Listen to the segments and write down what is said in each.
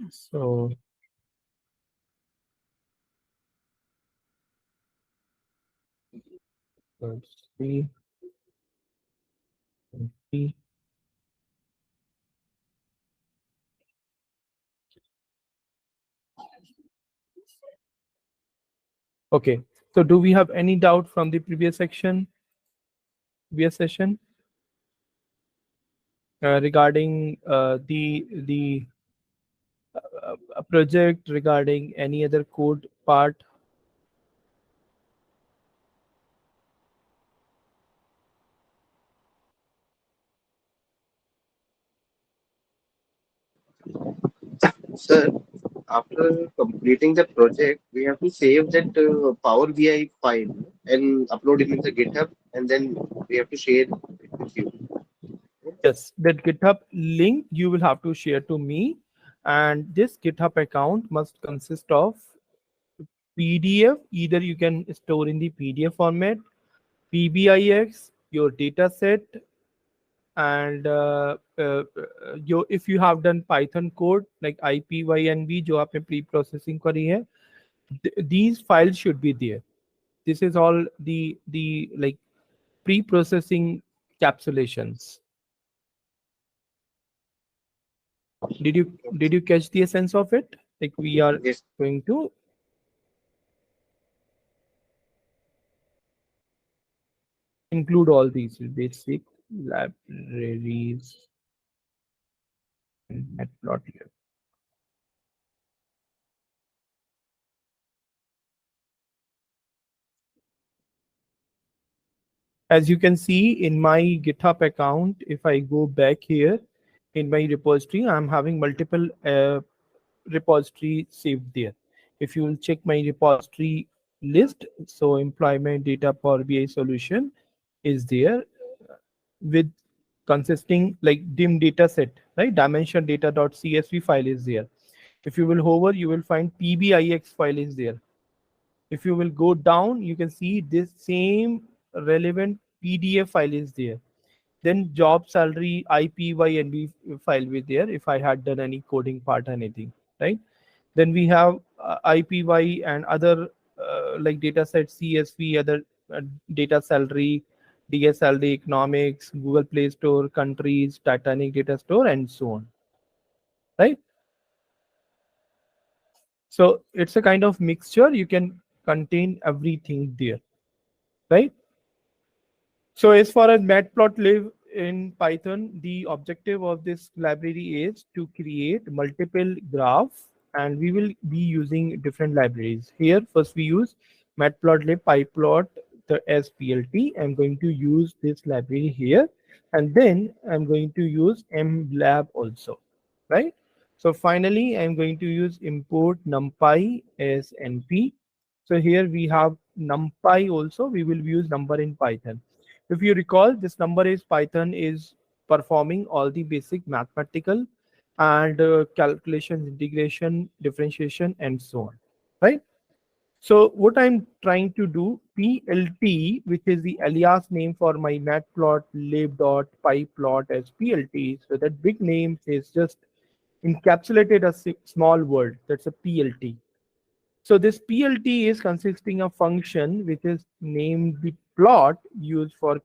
So let's see. See. Okay. So do we have any doubt from the previous session, regarding the a project, regarding any other code part? Sir, after completing the project, we have to save that Power BI file and upload it in the GitHub, and then we have to share it with you. Yes, that GitHub link you will have to share to me, and this GitHub account must consist of PDF. Either you can store in the PDF format, PBIX, your data set, and your, if you have done Python code like IPYNB जो आपने pre processing करी है, these files should be there. This is all the like pre processing capsulations. Did you catch the essence of it? Like we are Yes. going to include all these basic libraries and matplotlib. As you can see in my GitHub account, if I go back here in my repository, I'm having multiple repository saved there. If you will check my repository list, so employment data Power BI solution is there with consisting like dim data set, right? Dimension data.csv file is there. If you will hover, you will find PBIX file is there. If you will go down, you can see this same relevant PDF file is there. Then job salary IPYNB file will there if I had done any coding part or anything, right? Then we have IPY and other like data set CSV, other data salary, DS salary, economics, Google Play Store, countries, Titanic data store, and so on, right? So it's a kind of mixture. You can contain everything there, right? So as far as matplotlib in Python, the objective of this library is to create multiple graphs, and we will be using different libraries. Here, first we use matplotlib pyplot the SPLT. I'm going to use this library here, and then I'm going to use mlab also, right? So finally, I'm going to use import numpy as np. So here we have numpy also. We will use number in Python. If you recall, this number is Python is performing all the basic mathematical and calculations, integration, differentiation, and so on, right? So what I'm trying to do, PLT, which is the alias name for my matplotlib.pyplot as PLT. So that big name is just encapsulated a small word. That's a PLT. So this PLT is consisting of function which is named the plot used for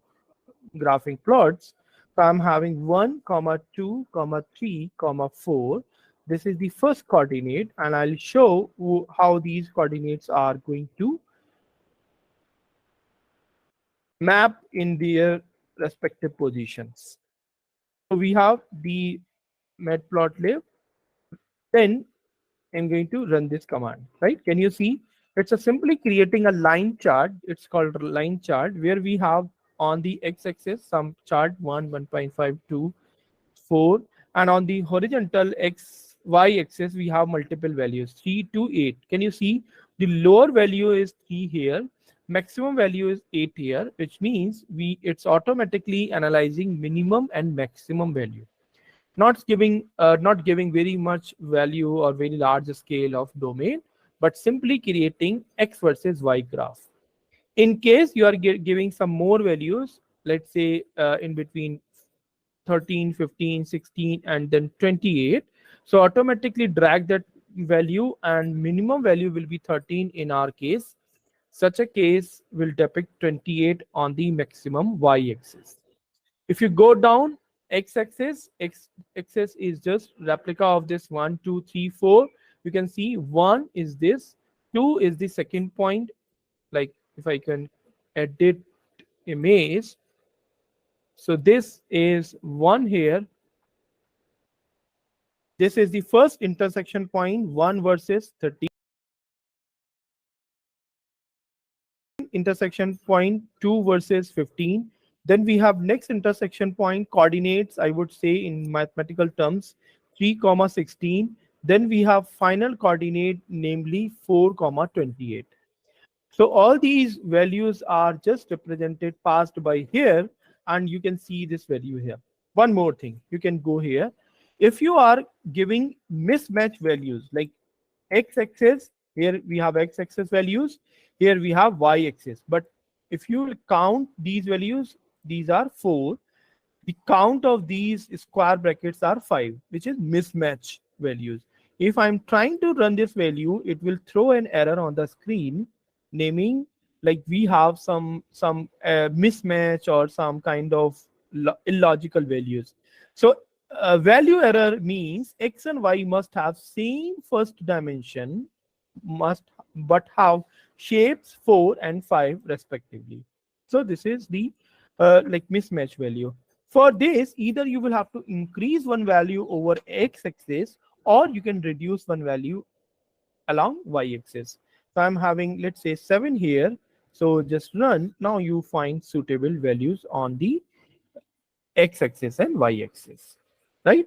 graphing plots. So I'm having 1, comma 2, comma 3, comma 4. This is the first coordinate, and I'll show how these coordinates are going to map in their respective positions. So we have the matplotlib. Then I'm going to run this command, right? Can you see? It's a simply creating a line chart. It's called a line chart where we have on the x-axis some chart 1, 1.5, 2, 4, and on the horizontal y axis we have multiple values 3 to 8. Can you see the lower value is 3 here, maximum value is 8 here, which means it's automatically analyzing minimum and maximum value, not giving very much value or very large scale of domain, but simply creating x versus y graph. In case you are giving some more values, let's say in between 13, 15, 16, and then 28. So automatically drag that value, and minimum value will be 13 in our case. Such a case will depict 28 on the maximum y-axis. If you go down x-axis, x-axis is just replica of this 1, 2, 3, 4. You can see 1 is this, 2 is the second point. Like if I can edit image, so this is 1 here. This is the first intersection point, 1 versus 13. Intersection point 2 versus 15. Then we have next intersection point coordinates, I would say in mathematical terms, 3 comma 16. Then we have final coordinate, namely 4 comma 28. So all these values are just represented passed by here, and you can see this value here. One more thing, you can go here. If you are giving mismatch values like x-axis, here we have x-axis values, here we have y-axis. But if you will count these values, these are 4. The count of these square brackets are 5, which is mismatch values. If I'm trying to run this value, it will throw an error on the screen naming like we have some mismatch or some kind of illogical values. So value error means x and y must have same first dimension, must but have shapes 4 and 5 respectively. So this is the like mismatch value. For this, either you will have to increase one value over x-axis, or you can reduce one value along y-axis. So I'm having, let's say, 7 here. So just run. Now you find suitable values on the x-axis and y-axis, right?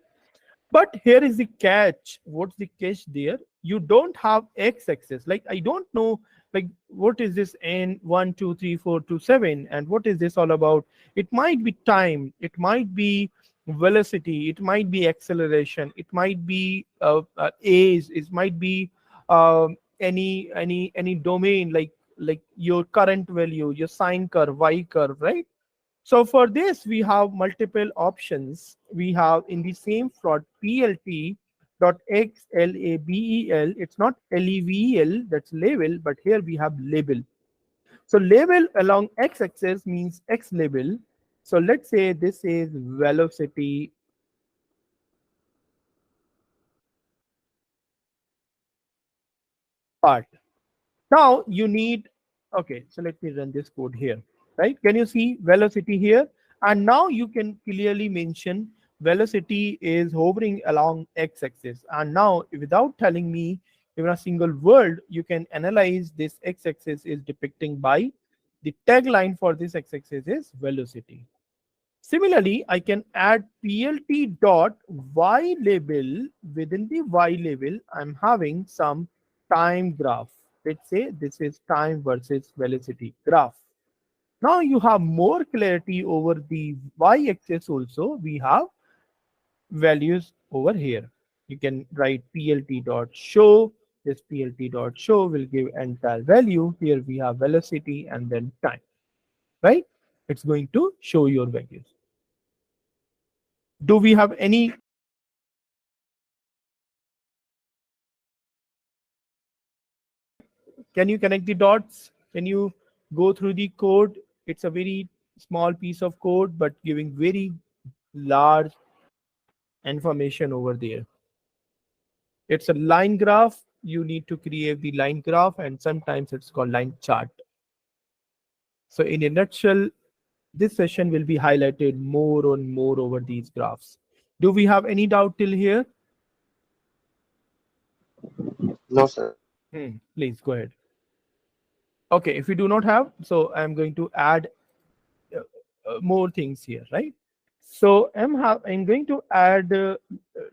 But here is the catch. What's the catch there? You don't have x-axis. Like I don't know, like what is this n 1, 2, 3, 4 to 7, and what is this all about? It might be time. It might be velocity. It might be acceleration. It might be age. It might be any domain like your current value, your sine curve, y curve, right? So for this, we have multiple options. We have in the same plot PLT dot XLABEL. It's not LEVEL, that's level, but here we have label. So label along x-axis means x label. So let's say this is velocity part. Now you need, okay, so let me run this code here, right? Can you see velocity here? And now you can clearly mention velocity is hovering along x-axis. And now without telling me even a single word, you can analyze this x-axis is depicting by the tagline for this x-axis is velocity. Similarly, I can add PLT dot Y label. Within the Y label, I'm having some time graph. Let's say this is time versus velocity graph. Now you have more clarity over the Y axis also. We have values over here. You can write PLT dot show. This PLT dot show will give entire value. Here we have velocity and then time, right? It's going to show your values. Do we have any? Can you connect the dots? Can you go through the code? It's a very small piece of code, but giving very large information over there. It's a line graph. You need to create the line graph, and sometimes it's called line chart. So in a nutshell, this session will be highlighted more and more over these graphs. Do we have any doubt till here? No, sir. Please go ahead. Okay, if you do not have, so I'm going to add more things here, right? So I'm going to add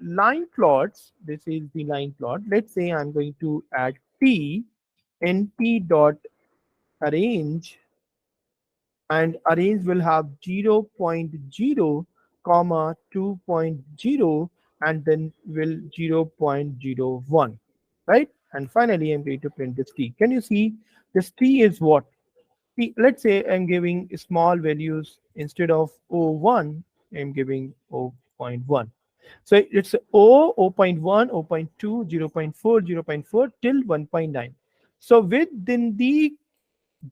line plots. This is the line plot. Let's say I'm going to add t and t dot arrange, and arrange will have 0.0 comma 2.0 and then will 0.01, right? And finally I'm going to print this t. Can you see this t is what? Let's say I'm giving small values instead of 0.1, I'm giving 0.1. So it's O, 0.1, 0.2, 0.4, 0.4 till 1.9. So within the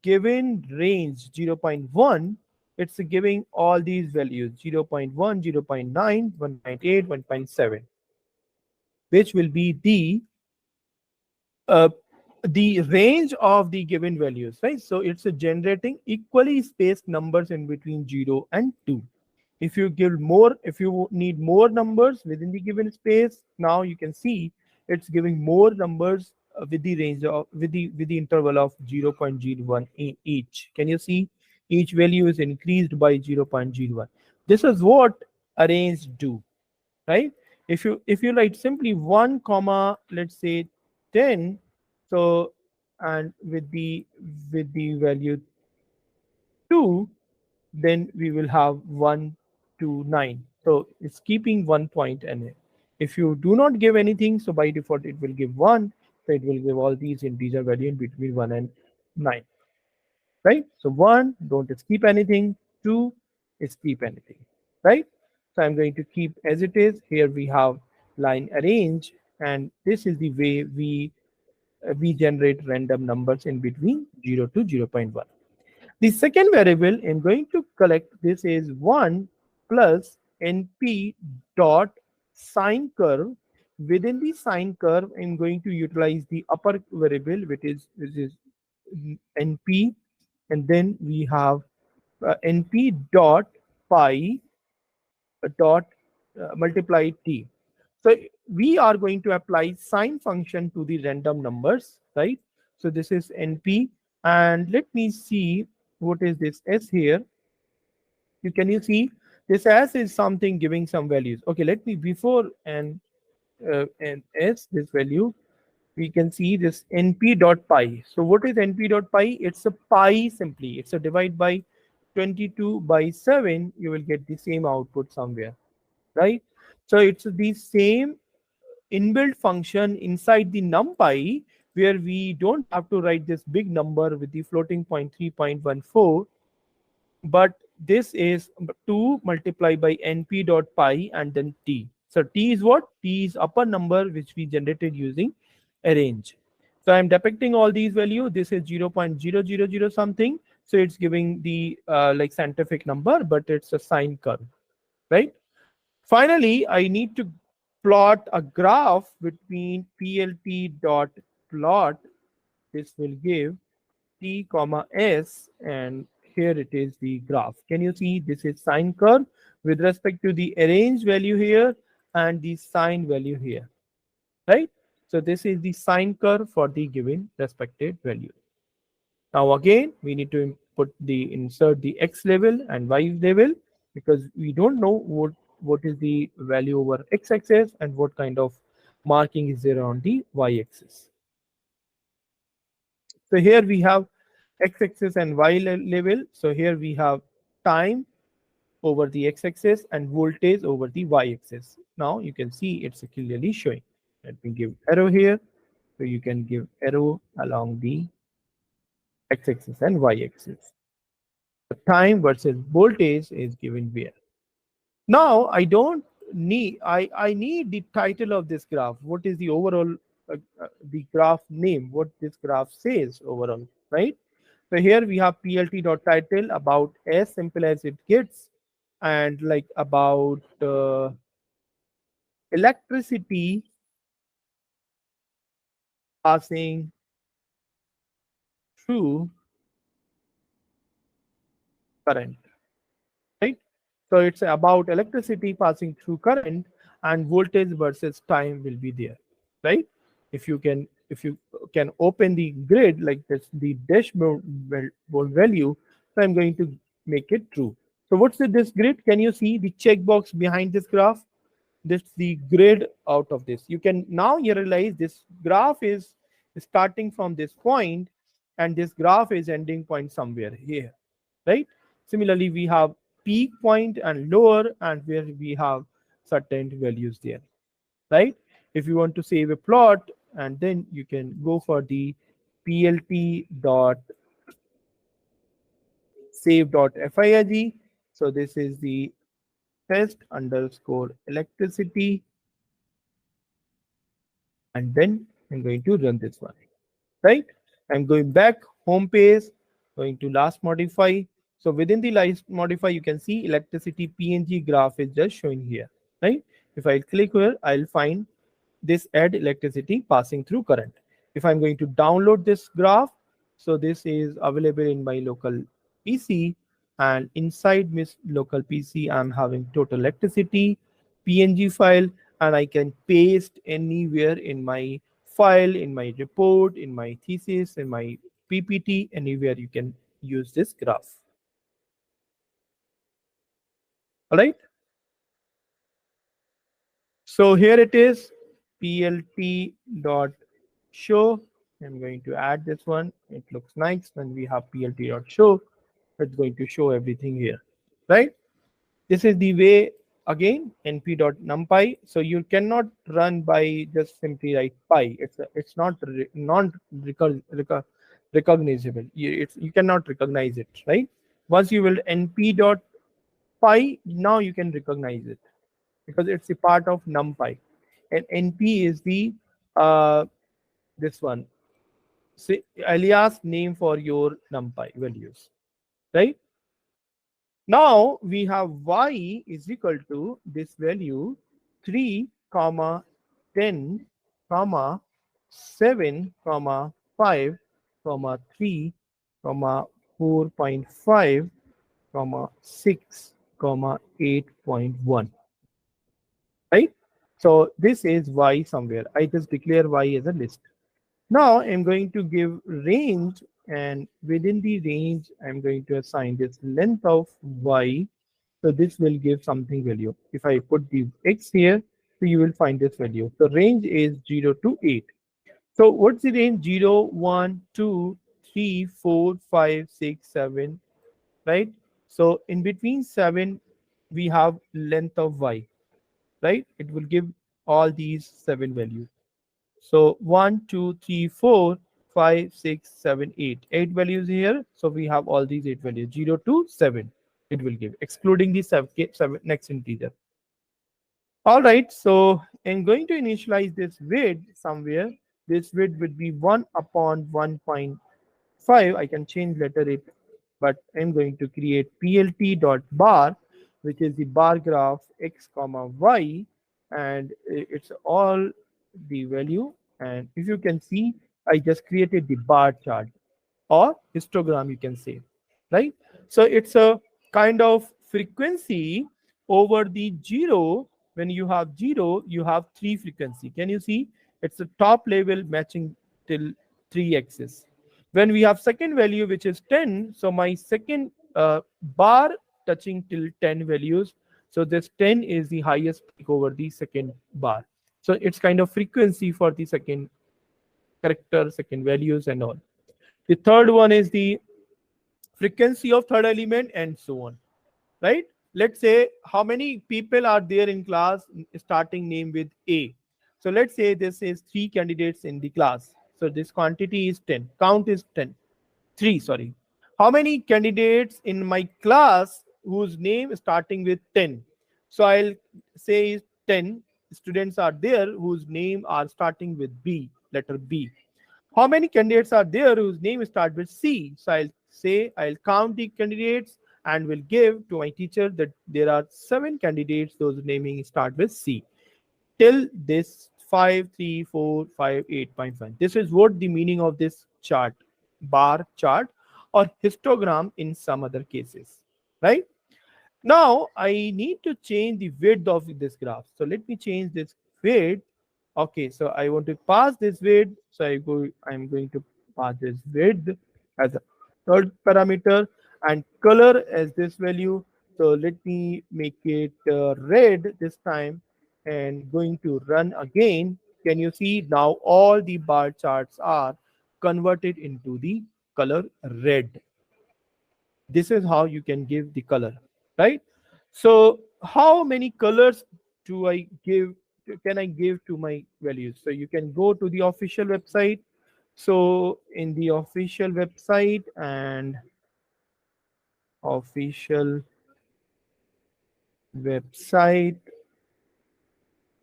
given range 0.1, it's giving all these values 0.1, 0.9, 1.8, 1.7, which will be uh, the range of the given values, right? So it's generating equally spaced numbers in between 0 and 2. If you give more, if you need more numbers within the given space, now you can see it's giving more numbers with the range of with the interval of 0.01 each. Can you see each value is increased by 0.01? This is what arrays do, right? If you write simply 1 comma, let's say 10, so and with the value 2, then we will have 1 to 9. So it's keeping 1 point in it. If you do not give anything, so by default it will give 1. So it will give all these integer value in between 1 and 9, right? So 1, don't skip anything. 2, skip anything, right? So I'm going to keep as it is. Here we have line arrange, and this is the way we generate random numbers in between 0 to 0.1. The second variable I'm going to collect this is 1 plus np dot sine curve. Within the sine curve, I'm going to utilize the upper variable, which is np, and then we have np dot pi dot multiply t. So we are going to apply sine function to the random numbers, right? So this is np, and let me see what is this s here. You see this s is something giving some values. Okay, let me before and s this value, we can see this np dot pi. So what is np dot pi? It's a pi simply. It's a divide by 22 by 7. You will get the same output somewhere, right? So it's the same inbuilt function inside the numpy, where we don't have to write this big number with the floating point 3.14, but this is 2 multiplied by np dot pi and then t. So t is what? T is upper number which we generated using arrange. So I'm depicting all these value. This is 0.000 something. So it's giving the like scientific number, but it's a sine curve, right? Finally, I need to plot a graph between plt dot plot. This will give t comma s, and here it is the graph. Can you see this is sine curve with respect to the arrange value here and the sine value here, right? So this is the sine curve for the given respected value. Now again, we need to insert the x level and y level, because we don't know what is the value over x-axis and what kind of marking is there on the y-axis. So here we have x-axis and level. So here we have time over the x-axis and voltage over the y-axis. Now you can see it's clearly showing. Let me give arrow here. So you can give arrow along the x-axis and y-axis. The time versus voltage is given here. Now I don't need, I need the title of this graph. What is the overall the graph name? What this graph says overall, right? So here we have plt.title, about as simple as it gets, and like about electricity passing through current, right? So it's about electricity passing through current, and voltage versus time will be there, right? If you can open the grid like this, the dashboard value, so I'm going to make it true. So what's this grid? Can you see the checkbox behind this graph? This the grid out of this. You can now you realize this graph is starting from this point, and this graph is ending point somewhere here, right? Similarly, we have peak point and lower, and where we have certain values there, right? If you want to save a plot, and then you can go for the plt dot save dot fig. So this is the test underscore electricity, and then I'm going to run this one. Right? I'm going back home page, going to last modify. So within the last modify, you can see electricity PNG graph is just showing here, right? If I click here, I'll find this add electricity passing through current. If I'm going to download this graph, so this is available in my local PC, and inside my local PC, I'm having total electricity PNG file, and I can paste anywhere in my file, in my report, in my thesis, in my PPT, anywhere you can use this graph. All right. So here it is, plt dot show. I'm going to add this one. It looks nice when we have plt dot show. It's going to show everything here, right? This is the way again np dot numpy. So you cannot run by just simply write pi. It's not non recognizable. You cannot recognize it, right? Once you will np dot pi, now you can recognize it because it's a part of numpy, and np is the uh, this one, say alias name for your numpy values, right? Now we have y is equal to this value 3 comma 10 comma 7 comma 5 comma 3 comma 4.5 comma 6 comma 8.1, right? So this is y somewhere. I just declare y as a list. Now I'm going to give range, and within the range, I'm going to assign this length of y. So this will give something value. If I put the x here, so you will find this value. So range is 0 to 8. So what's the range? 0, 1, 2, 3, 4, 5, 6, 7, right? So in between 7, we have length of y, right? It will give all these 7 values. So 1, 2, 3, 4, 5, 6, 7, 8. 8 values here. So we have all these 8 values. 0 to 7 it will give, excluding the 7 next integer. All right. So I'm going to initialize this width somewhere. This width would be 1 upon 1.5. I can change later it, but I'm going to create plt dot bar, which is the bar graph x comma y, and it's all the value. And if you can see, I just created the bar chart or histogram, you can say, right? So it's a kind of frequency over the zero. When you have zero, you have three frequency. Can you see? It's a top level matching till 3 axis. When we have second value, which is 10, so my second bar touching till 10 values, so this 10 is the highest peak over the second bar. So it's kind of frequency for the second character, second values, and all. The third one is the frequency of third element, and so on, right? Let's say how many people are there in class starting name with A. So let's say this is 3 candidates in the class. So this quantity is 10. Count is 10. 3, sorry. How many candidates in my class whose name is starting with 10? So I'll say 10 students are there whose name are starting with B, letter B. How many candidates are there whose name start with C? So I'll say I'll count the candidates and will give to my teacher that there are 7 candidates those naming start with C till this 5, 3, 4, 5, 8.1. This is what the meaning of this chart, bar chart or histogram in some other cases, right? Now I need to change the width of this graph. So let me change this width. Okay, so I want to pass this width. So I'm going to pass this width as a third parameter and color as this value. So let me make it red this time and going to run again. Can you see now all the bar charts are converted into the color red? This is how you can give the color, right? So how many colors do I give, can I give to my values? So you can go to the official website. So in the official website and official website,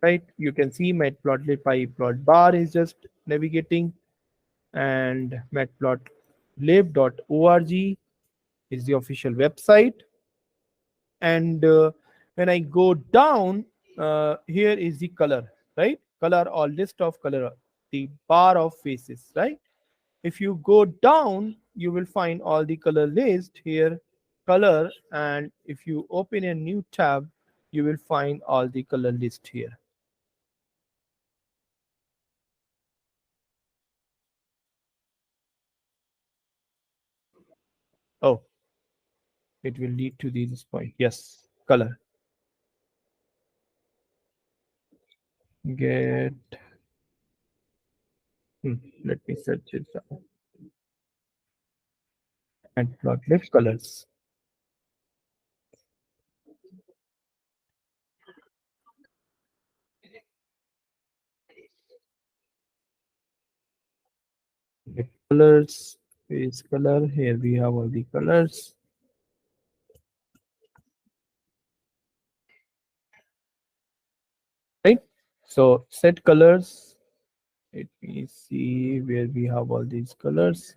right? You can see matplotlib plot bar is just navigating, and matplotlib.org is the official website. And when I go down, here is the color, right? Color or list of color, the bar of faces, right? If you go down, you will find all the color list here, color, and if you open a new tab, you will find all the color list here. Oh, it will lead to this point. Yes, color. Get. Hmm, let me search it out. And plot list colors. The colors is color. Here we have all the colors, right? So set colors. Let me see where we have all these colors.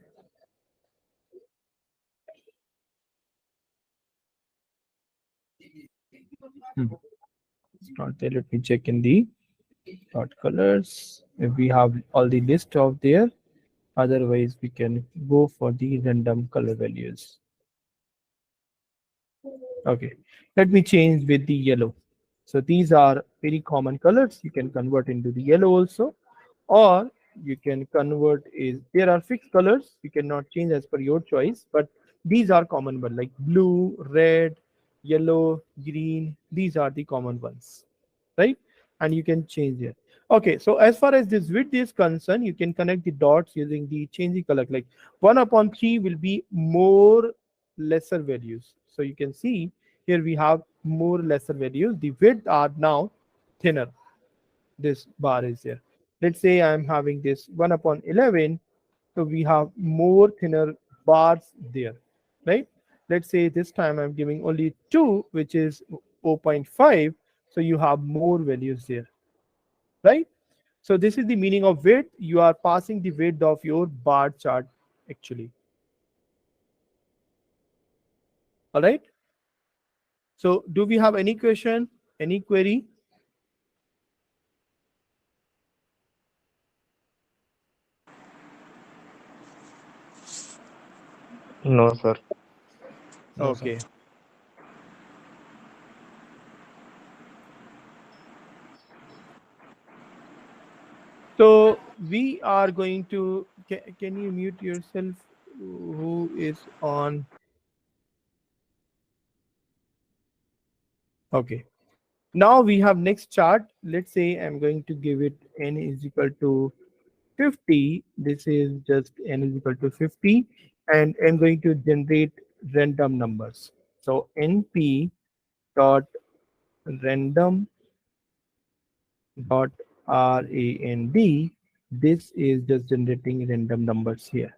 Hmm, it's not there. Let me check in the dot colors. If we have all the list of there, otherwise we can go for the random color values. Okay, let me change with the yellow. So these are very common colors. You can convert into the yellow also, or you can convert is there are fixed colors. You cannot change as per your choice, but these are common one like blue, red, yellow, green. These are the common ones, right? And you can change it. Okay, so as far as this width is concerned, you can connect the dots using the changing color. Like 1/3 will be more lesser values. So you can see here we have more lesser values. The width are now thinner. This bar is there. Let's say I'm having this 1/11. So we have more thinner bars there, right? Let's say this time I'm giving only 2, which is 0.5. So you have more values there, right? So this is the meaning of width. You are passing the width of your bar chart actually. All right. So do we have any question, any query? No, sir. No, sir. Okay. So we are going to, can you mute yourself? Who is on? Okay. Now we have next chart. Let's say I'm going to give it n is equal to 50. This is just n is equal to 50. And I'm going to generate random numbers. So np dot random dot rand. This is just generating random numbers here.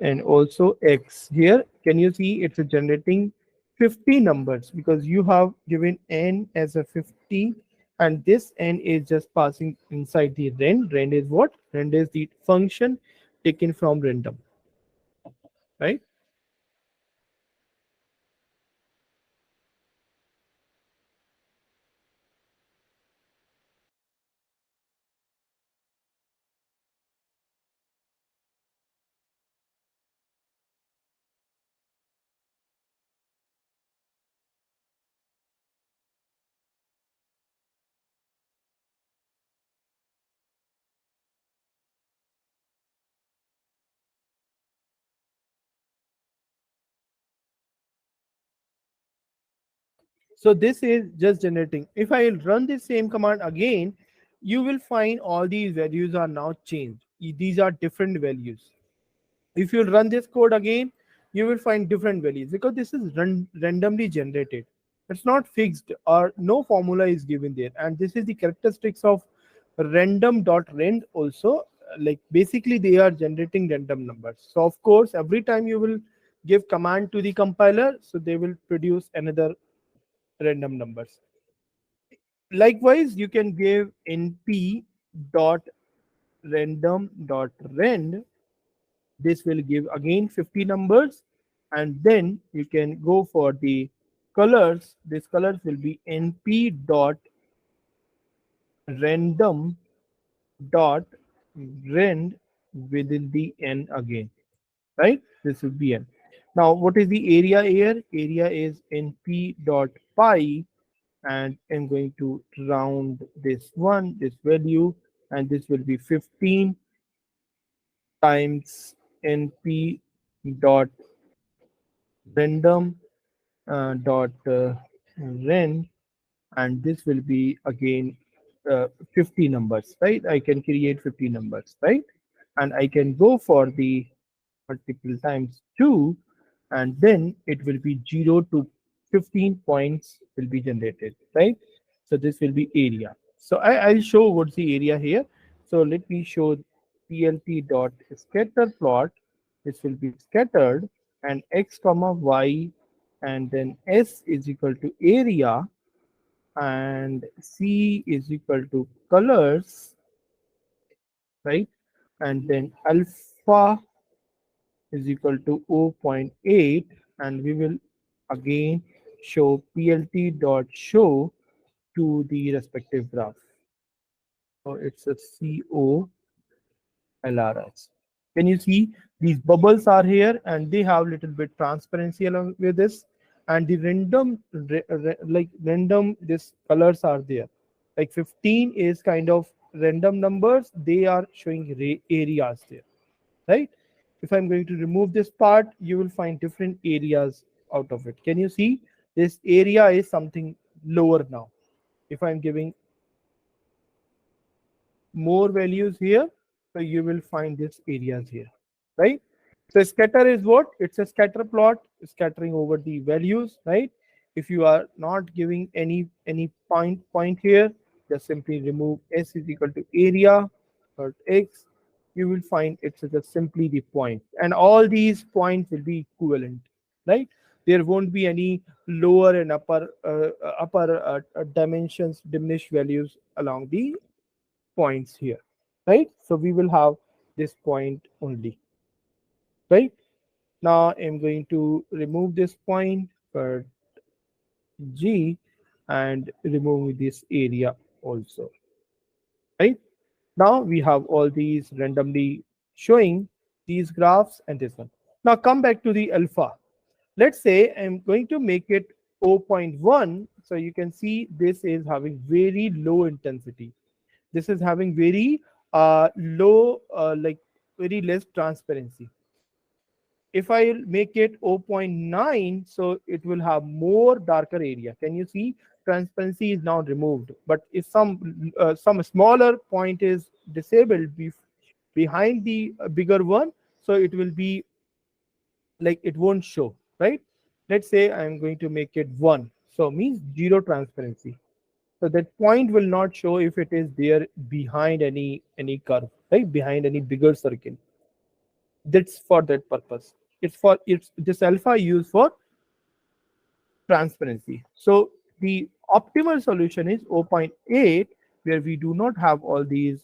And also x here, can you see it's generating 50 numbers because you have given n as a 50, and this n is just passing inside the rand is what? Rand is the function taken from random, right? So this is just generating. If I run the same command again, you will find all these values are now changed. These are different values. If you run this code again, you will find different values because this is randomly generated. It's not fixed or no formula is given there. And this is the characteristics of random.rand also. like basically they are generating random numbers. So of course every time you will give command to the compiler, so they will produce another random numbers. Likewise, you can give np dot random dot rend. This will give again 50 numbers, and then you can go for the colors. This colors will be np dot random dot rend within the n again, right? This will be n. Now what is the area here? Area is np dot pi, and I'm going to round this one, this value, and this will be 15 times np dot random dot rend, and this will be again 50 numbers, right? I can create 50 numbers, right? And I can go for the multiple times 2, and then it will be 0 to 15 points will be generated, right? So this will be area. So I'll show what's the area here. So let me show plt dot scatter plot. This will be scattered, and x comma y, and then s is equal to area, and c is equal to colors, right? And then alpha is equal to zero point 0.8, and we will again show plt dot show to the respective graph. So it's a COLRS. Can you see these bubbles are here, and they have little bit transparency along with this, and the like random this colors are there. Like 15 is kind of random numbers, they are showing areas there, right? If I'm going to remove this part, you will find different areas out of it. Can you see this area is something lower now? If I'm giving more values here, so you will find these areas here, right? So scatter is what? It's a scatter plot scattering over the values, right? If you are not giving any point here, just simply remove s is equal to area or x. You will find it's just simply the point, and all these points will be equivalent, right? There won't be any lower and upper dimensions diminished values along the points here, right? So we will have this point only, right? Now I'm going to remove this point for G and remove this area also, right? Now we have all these randomly showing these graphs and this one. Now come back to the alpha. Let's say I'm going to make it zero point 0.1. So you can see this is having very low intensity. This is having very low, like very less transparency. If I make it zero point 0.9, so it will have more darker area. Can you see transparency is now removed? But if some smaller point is disabled behind the bigger one, so it will be like it won't show, right? Let's say I'm going to make it 1, so means zero transparency. So that point will not show if it is there behind any curve, right? Behind any bigger circle. That's for that purpose. It's this alpha used for transparency. So the optimal solution is zero point 0.8, where we do not have all these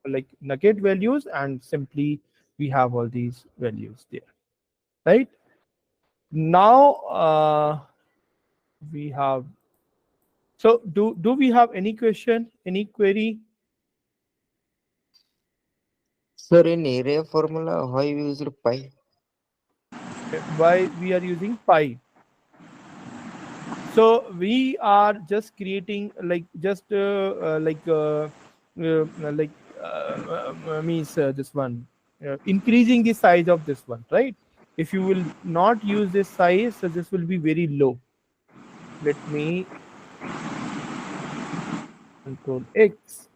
like nugget values, and simply we have all these values there, right? Now we have, so do we have any question, any query? Sir, in area formula, how you used pi? Why we are using pi? So we are just creating like just means this one, increasing the size of this one, right? If you will not use this size, so this will be very low. Let me control X.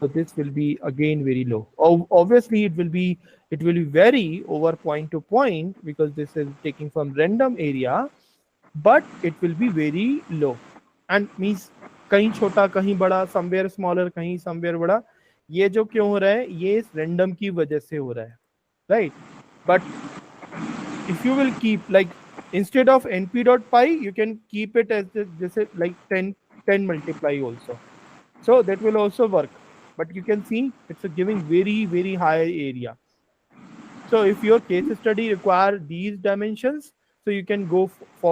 So this will be again very low. Obviously it will be vary over point to point, because this is taking from random area, but it will be very low, and means kahin chota kahin bada, somewhere smaller kahin somewhere bada. ये जो क्यों हो रहा है, ये इस random की वजह से हो रहा है, right? But if you will keep like instead of np.py, you can keep it as this like 10 multiply also. So that will also work. But you can see it's giving very high area. So if your case study require these dimensions, so you can go for